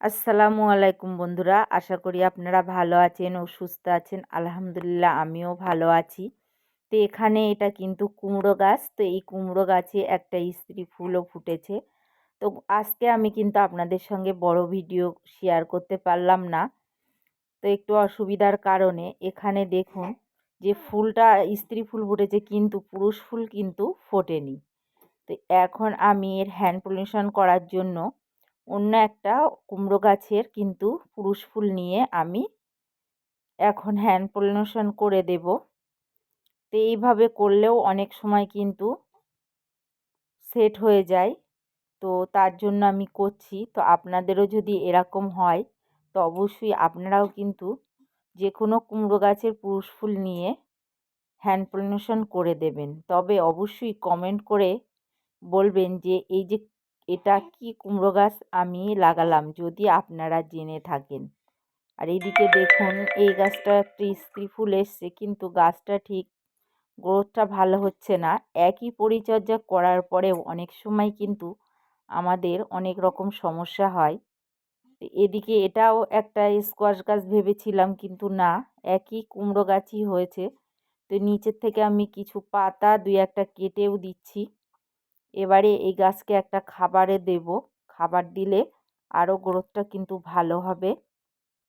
আসসালামু আলাইকুম বন্ধুরা, আশা করি আপনারা ভালো আছেন ও সুস্থ আছেন। আলহামদুলিল্লাহ আমিও ভালো আছি। তো এখানে এটা কিন্তু কুমড়ো গাছ। তো এই কুমড়ো গাছে একটা স্ত্রী ফুলও ফুটেছে। তো আজকে আমি কিন্তু আপনাদের সঙ্গে বড় ভিডিও শেয়ার করতে পারলাম না। তো একটু অসুবিধার কারণে এখানে দেখুন যে ফুলটা স্ত্রী ফুল ফুটেছে কিন্তু পুরুষ ফুল কিন্তু ফোটেনি। তো এখন আমি এর হ্যান্ড পলিনেশন করার জন্য অন্য একটা কুমড়ো গাছের কিন্তু পুরুষ ফুল নিয়ে আমি এখন হ্যান্ড পলিনেশন করে দেব। তো এইভাবে করলেও অনেক সময় কিন্তু সেট হয়ে যায়। তো তার জন্য আমি করছি। তো আপনাদেরও যদি এরকম হয় তো অবশ্যই আপনারাও কিন্তু যে কোনো কুমড়ো গাছের পুরুষ ফুল নিয়ে হ্যান্ড পলিনেশন করে দেবেন। তবে অবশ্যই কমেন্ট করে বলবেন যে এই যে এটা কি কুমড়ো গাছ আমি লাগালাম, যদি আপনারা জেনে থাকেন। আর এইদিকে দেখুন এই গাছটা একটা স্ত্রী ফুল এসছে কিন্তু গাছটা ঠিক গ্রোথটা ভালো হচ্ছে না। একই পরিচর্যা করার পরেও অনেক সময় কিন্তু আমাদের অনেক রকম সমস্যা হয়। এদিকে এটাও একটা স্কোয়াশ গাছ ভেবেছিলাম কিন্তু না, একই কুমড়ো গাছই হয়েছে। তো নিচের থেকে আমি কিছু পাতা দুই একটা কেটেও দিচ্ছি। এবারে এই গাছকে একটা খাবারে দেব। খাবার দিলে আরও গ্রোথটা কিন্তু ভালো হবে।